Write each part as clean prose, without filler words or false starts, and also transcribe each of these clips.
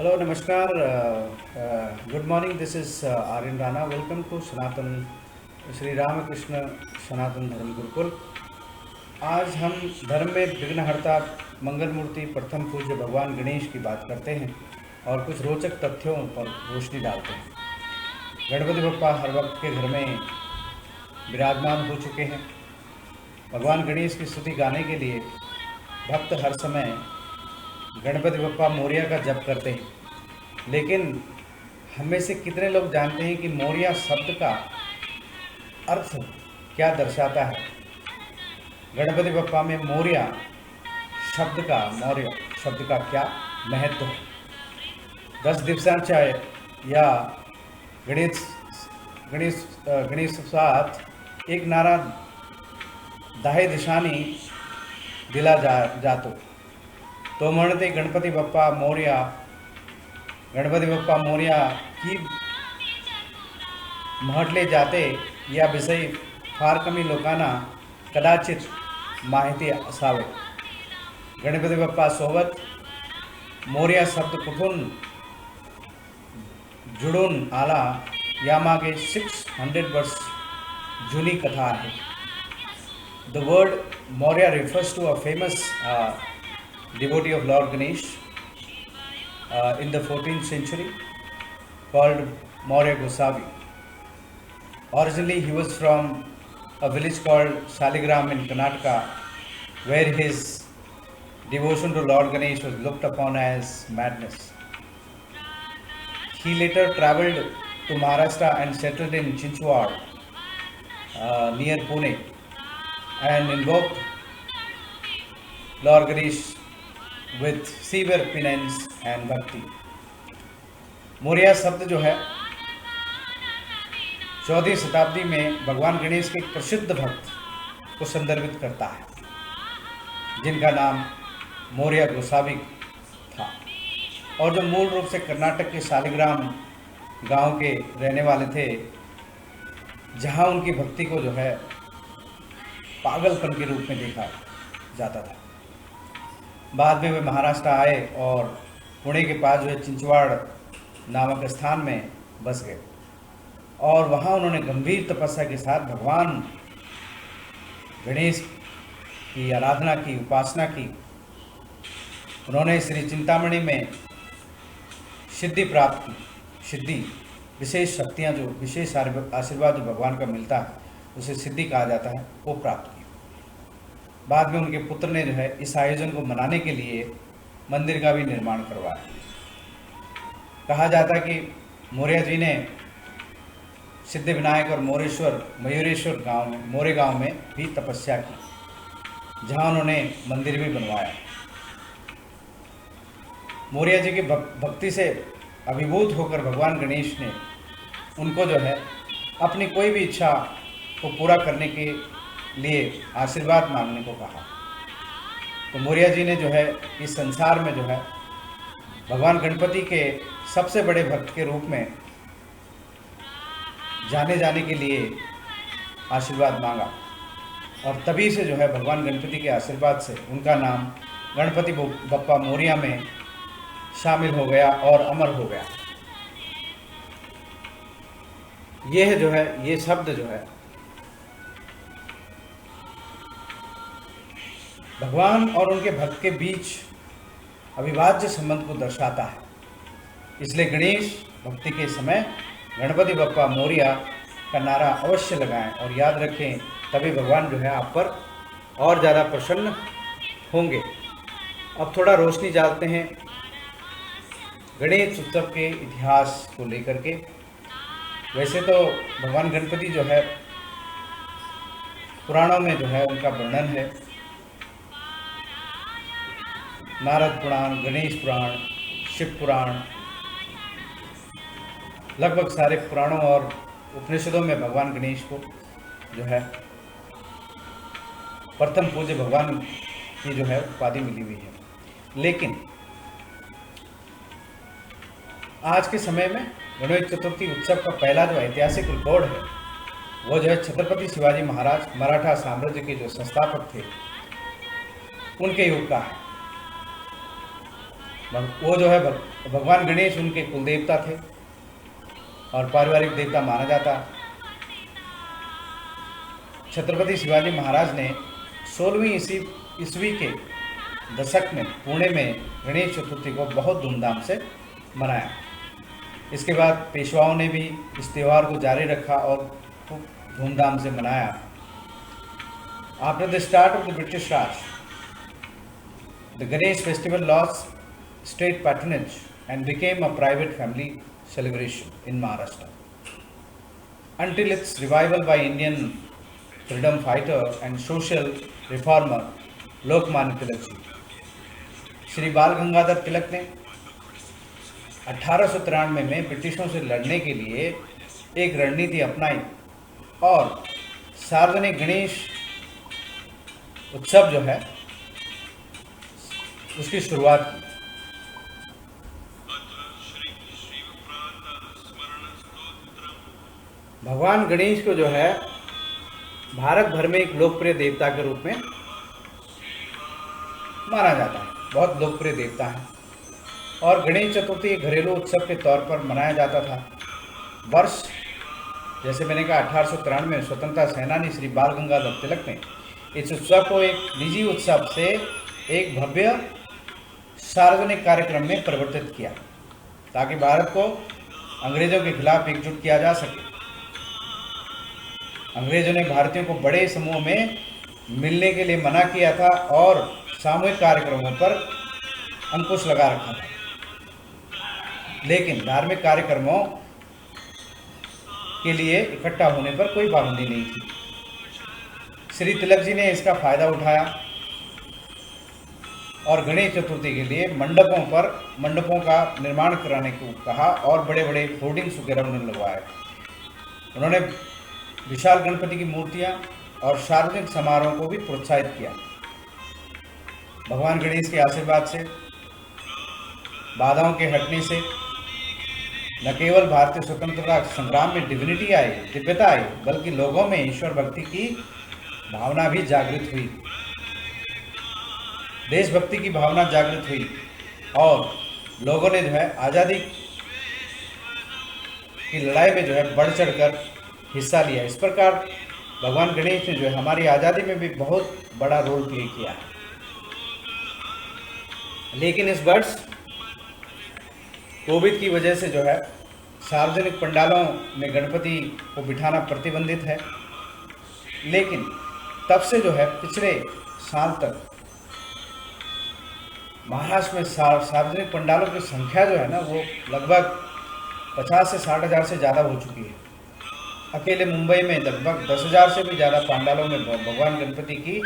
Hello, Namaskar. Good morning. This is Aryan Rana. Welcome to सनातन श्री रामकृष्ण सनातन धर्म गुरुकुल। आज हम धर्म में विघ्नहर्ता मंगल मूर्ति प्रथम पूज्य भगवान गणेश की बात करते हैं और कुछ रोचक तथ्यों पर रोशनी डालते हैं। गणपति बप्पा हर वक्त के घर में विराजमान हो चुके हैं। भगवान गणेश की स्तुति गाने के लिए भक्त हर समय गणपति बप्पा मोरया का जप करते हैं, लेकिन हम में से कितने लोग जानते हैं कि मोरया शब्द का अर्थ क्या दर्शाता है। गणपति बप्पा में मौर्य शब्द का क्या महत्व है। 10 दिवसांच्या या गणेश गणेश गणेशोत्सवात एक नारा 10 दिशांनी दिला जातो, तो म्हणते गणपती बाप्पा मोरया की म्हटले जाते याविषयी फार कमी लोकांना कदाचित माहिती असावे। गणपती बाप्पा सोबत मोरया शब्द कुठून जुळून आला यामागे 600 वर्ष जुनी कथा आहे। The word Maurya refers to a famous devotee of Lord Ganesh in the 14th century called Maurya Gosavi. Originally he was from a village called Saligram in Karnataka, where his devotion to Lord Ganesh was looked upon as madness. He later travelled to Maharashtra and settled in Chinchwad near Pune and invoked Lord Ganesh with severe penance and bhakti. Morya शब्द जो है 14वीं शताब्दी में भगवान गणेश के एक प्रसिद्ध भक्त को संदर्भित करता है, जिनका नाम मोरया गोसावी था और जो मूल रूप से कर्नाटक के शालिग्राम गांव के रहने वाले थे, जहां उनकी भक्ति को जो है पागलपन के रूप में देखा जाता था। बाद में वे महाराष्ट्र आए और पुणे के पास जो है चिंचवाड़ नामक स्थान में बस गए और वहाँ उन्होंने गंभीर तपस्या के साथ भगवान गणेश की आराधना की, उपासना की। उन्होंने श्री चिंतामणि में सिद्धि प्राप्त की। सिद्धि विशेष शक्तियाँ, जो विशेष आशीर्वाद जो भगवान का मिलता है उसे सिद्धि कहा जाता है, वो प्राप्त की। बाद में उनके पुत्र ने जो है इस आयोजन को मनाने के लिए मंदिर का भी निर्माण करवाया। कहा जाता है कि मौर्य जी ने सिद्धिविनायक और मयूरेश्वर गांव में, मोरे गांव में भी तपस्या की, जहां उन्होंने मंदिर भी बनवाया। मौर्य जी की भक्ति से अभिभूत होकर भगवान गणेश ने उनको जो है अपनी कोई भी इच्छा को पूरा करने के लिए आशीर्वाद मांगने को कहा। तो मौर्य जी ने जो है इस संसार में जो है भगवान गणपति के सबसे बड़े भक्त के रूप में जाने के लिए आशीर्वाद मांगा और तभी से जो है भगवान गणपति के आशीर्वाद से उनका नाम गणपति बप्पा मोरया में शामिल हो गया और अमर हो गया। यह जो है, ये शब्द जो है भगवान और उनके भक्त के बीच अविभाज्य संबंध को दर्शाता है। इसलिए गणेश भक्ति के समय गणपति बप्पा मोरया का नारा अवश्य लगाएं और याद रखें, तभी भगवान जो है आप पर और ज़्यादा प्रसन्न होंगे। अब थोड़ा रोशनी डालते हैं गणेश उत्सव के इतिहास को लेकर के। वैसे तो भगवान गणपति जो है पुराणों में जो है उनका वर्णन है। नारद पुराण, गणेश पुराण, शिव पुराण, लगभग सारे पुराणों और उपनिषदों में भगवान गणेश को जो है प्रथम पूज्य भगवान की जो है उपाधि मिली हुई है। लेकिन आज के समय में गणेश चतुर्थी उत्सव का पहला जो ऐतिहासिक रिकॉर्ड है वो जो है छत्रपति शिवाजी महाराज मराठा साम्राज्य के जो संस्थापक थे उनके युग का है। वो जो है भगवान गणेश उनके कुल देवता थे और पारिवारिक देवता माना जाता। छत्रपति शिवाजी महाराज ने 16वीं ईस्वी के दशक में पुणे में गणेश चतुर्थी को बहुत धूमधाम से मनाया। इसके बाद पेशवाओं ने भी इस त्यौहार को जारी रखा और खूब धूमधाम से मनाया। After the start of the British Raj, the Ganesh festival lost state patronage and became a private family celebration in Maharashtra until its revival by Indian freedom fighter and social reformer Lokmanya Tilak ji। Shri बाल गंगाधर तिलक ने 1893 में ब्रिटिशों से लड़ने के लिए एक रणनीति अपनाई और सार्वजनिक गणेश उत्सव जो है उसकी शुरुआत की। भगवान गणेश को जो है भारत भर में एक लोकप्रिय देवता के रूप में माना जाता है, बहुत लोकप्रिय देवता है। और गणेश चतुर्थी एक घरेलू उत्सव के तौर पर मनाया जाता था। वर्ष जैसे मैंने कहा 1893 में स्वतंत्रता सेनानी श्री बाल गंगाधर तिलक ने इस उत्सव को एक निजी उत्सव से एक भव्य सार्वजनिक कार्यक्रम में परिवर्तित किया ताकि भारत को अंग्रेजों के खिलाफ एकजुट किया जा सके। अंग्रेजों ने भारतीयों को बड़े समूह में मिलने के लिए मना किया था और सामूहिक कार्यक्रमों पर अंकुश लगा रखा था, लेकिन धार्मिक कार्यक्रमों के लिए इकट्ठा होने पर कोई पाबंदी नहीं थी। श्री तिलक जी ने इसका फायदा उठाया और गणेश चतुर्थी के लिए मंडपों का निर्माण कराने को कहा और बड़े बड़े होर्डिंग्स वगैरह उन्होंने लगवाए। उन्होंने विशाल गणपति की मूर्तियां और सार्वजनिक समारोह को भी प्रोत्साहित किया। भगवान गणेश के आशीर्वाद से, बाधाओं के हटने से न केवल भारतीय स्वतंत्रता संग्राम में दिव्यता आई, बल्कि लोगों में ईश्वर भक्ति की भावना भी जागृत हुई, देशभक्ति की भावना जागृत हुई और लोगों ने जो है आज़ादी की लड़ाई में जो है बढ़ चढ़कर हिस्सा लिया। इस प्रकार भगवान गणेश ने जो है हमारी आज़ादी में भी बहुत बड़ा रोल प्ले किया है। लेकिन इस वर्ष कोविड की वजह से जो है सार्वजनिक पंडालों में गणपति को बिठाना प्रतिबंधित है। लेकिन तब से जो है पिछले साल तक महाराष्ट्र में सार्वजनिक पंडालों की संख्या जो है ना वो लगभग 50 से 60 हज़ार से ज़्यादा हो चुकी है। अकेले मुंबई में लगभग 10,000 से भी ज़्यादा पंडालों में भगवान गणपति की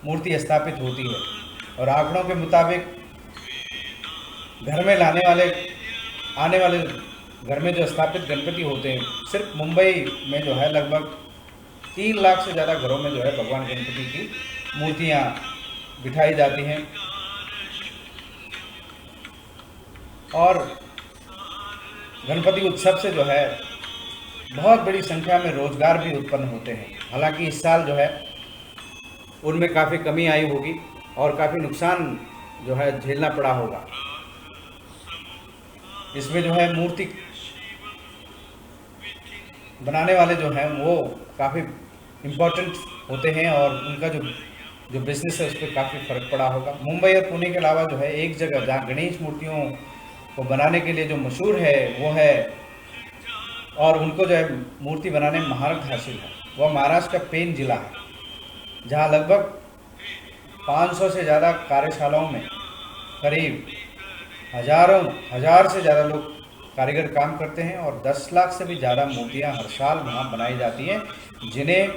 मूर्ति स्थापित होती है और आंकड़ों के मुताबिक घर में आने वाले घर में जो स्थापित गणपति होते हैं सिर्फ मुंबई में जो है लगभग 3 लाख से ज़्यादा घरों में जो है भगवान गणपति की मूर्तियाँ बिठाई जाती हैं और गणपति उत्सव से जो है बहुत बड़ी संख्या में रोजगार भी उत्पन्न होते हैं। हालांकि इस साल जो है उनमें काफ़ी कमी आई होगी और काफ़ी नुकसान जो है झेलना पड़ा होगा। इसमें जो है मूर्ति बनाने वाले जो हैं वो काफ़ी इम्पोर्टेंट होते हैं और उनका जो बिजनेस है उस पर काफ़ी फर्क पड़ा होगा। मुंबई और पुणे के अलावा जो है एक जगह जहाँ गणेश मूर्तियों को बनाने के लिए जो मशहूर है वो है और उनको जो है मूर्ति बनाने में महारत हासिल है वह महाराष्ट्र का पेन जिला है, जहाँ लगभग 500 से ज़्यादा कार्यशालाओं में करीब हजार से ज़्यादा लोग कारीगर काम करते हैं और 10 लाख से भी ज़्यादा मूर्तियाँ हर साल वहाँ बनाई जाती हैं, जिन्हें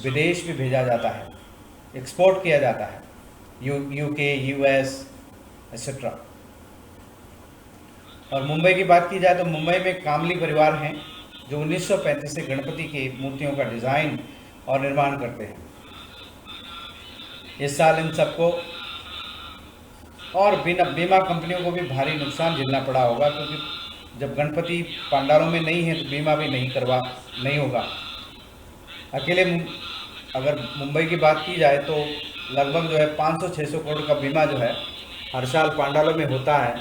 विदेश भी भेजा जाता है, एक्सपोर्ट किया जाता है, यूके, यूएस एक्सेट्रा। और मुंबई की बात की जाए तो मुंबई में कामली परिवार हैं जो 1935 से गणपति की मूर्तियों का डिज़ाइन और निर्माण करते हैं। इस साल इन सबको और बीमा कंपनियों को भी भारी नुकसान झेलना पड़ा होगा, क्योंकि जब गणपति पंडालों में नहीं है तो बीमा भी नहीं होगा। अकेले अगर मुंबई की बात की जाए तो लगभग जो है 500-600 करोड़ का बीमा जो है हर साल पंडालों में होता है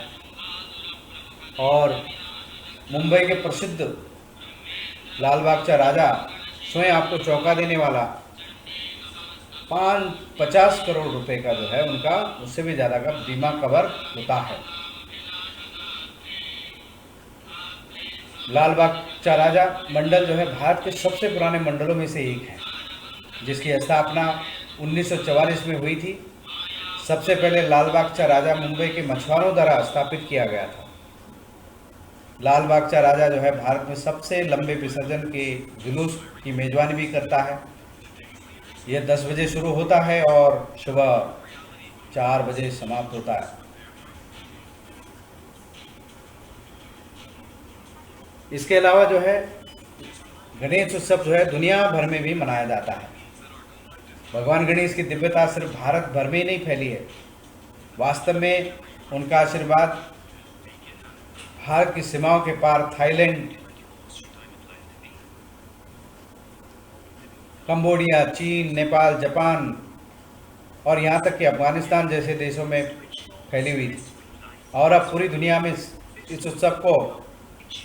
और मुंबई के प्रसिद्ध लाल बागचा राजा स्वयं आपको चौंका देने वाला 50 करोड़ रुपए का जो है उनका उससे भी ज़्यादा का बीमा कवर होता है। लाल बागचा राजा मंडल जो है भारत के सबसे पुराने मंडलों में से एक है, जिसकी स्थापना 1944 में हुई थी। सबसे पहले लाल बागचा राजा मुंबई के मछुआरों द्वारा स्थापित किया गया था। लाल बागचा राजा जो है भारत में सबसे लंबे विसर्जन के जुलूस की मेजबानी भी करता है। यह 10 बजे शुरू होता है और सुबह 4 बजे समाप्त होता है। इसके अलावा जो है गणेश उत्सव जो है दुनिया भर में भी मनाया जाता है। भगवान गणेश की दिव्यता सिर्फ भारत भर में ही नहीं फैली है, वास्तव में उनका आशीर्वाद भारत की सीमाओं के पार थाईलैंड, कंबोडिया, चीन, नेपाल, जापान और यहाँ तक कि अफगानिस्तान जैसे देशों में फैली हुई थी। और अब पूरी दुनिया में इस उत्सव को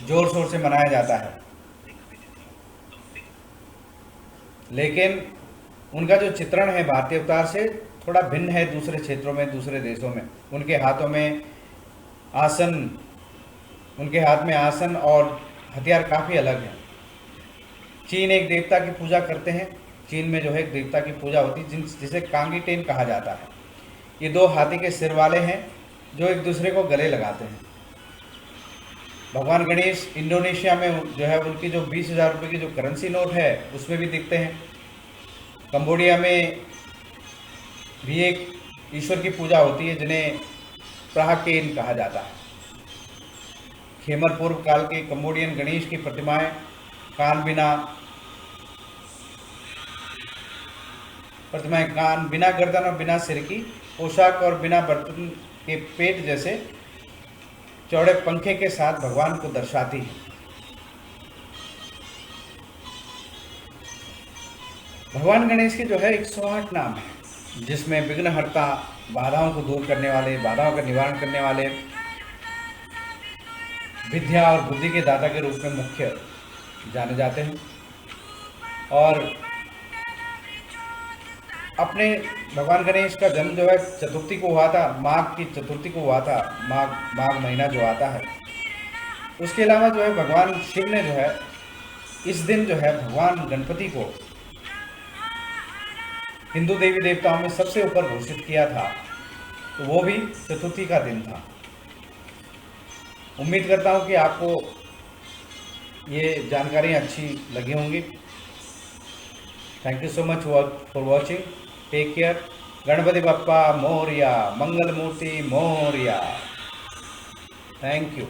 जोर शोर से मनाया जाता है। लेकिन उनका जो चित्रण है भारतीय अवतार से थोड़ा भिन्न है दूसरे क्षेत्रों में, दूसरे देशों में। उनके हाथ में आसन और हथियार काफ़ी अलग हैं। चीन एक देवता की पूजा करते हैं। चीन में जो है एक देवता की पूजा होती है जिसे कांगीटेन कहा जाता है। ये 2 हाथी के सिर वाले हैं जो एक दूसरे को गले लगाते हैं। भगवान गणेश इंडोनेशिया में जो है उनकी जो 20,000 रुपये की जो करेंसी नोट है उसमें भी दिखते हैं। कंबोडिया में भी एक ईश्वर की पूजा होती है जिन्हें प्राहकेन कहा जाता है। खेमर पूर्व काल के कंबोडियन गणेश की प्रतिमाएं कान बिना गर्दन और बिना सिर की पोशाक और बिना बर्तन के पेट जैसे चौड़े पंखे के साथ भगवान को दर्शाती है। भगवान गणेश के जो है 108 नाम है, जिसमें विघ्नहर्ता, बाधाओं को दूर करने वाले, बाधाओं का निवारण करने वाले, विद्या और बुद्धि के दाता के रूप में मुख्य जाने जाते हैं। और अपने भगवान गणेश का जन्म जो है चतुर्थी को हुआ था, माघ की चतुर्थी को हुआ था। माघ महीना जो आता है। उसके अलावा जो है भगवान शिव ने जो है इस दिन जो है भगवान गणपति को हिंदू देवी देवताओं में सबसे ऊपर घोषित किया था, तो वो भी चतुर्थी का दिन था। उम्मीद करता हूँ कि आपको ये जानकारी अच्छी लगी होंगी। Thank you so much for watching. Take care. Ganpati Bappa Morya, Mangal Murti Morya. Thank you.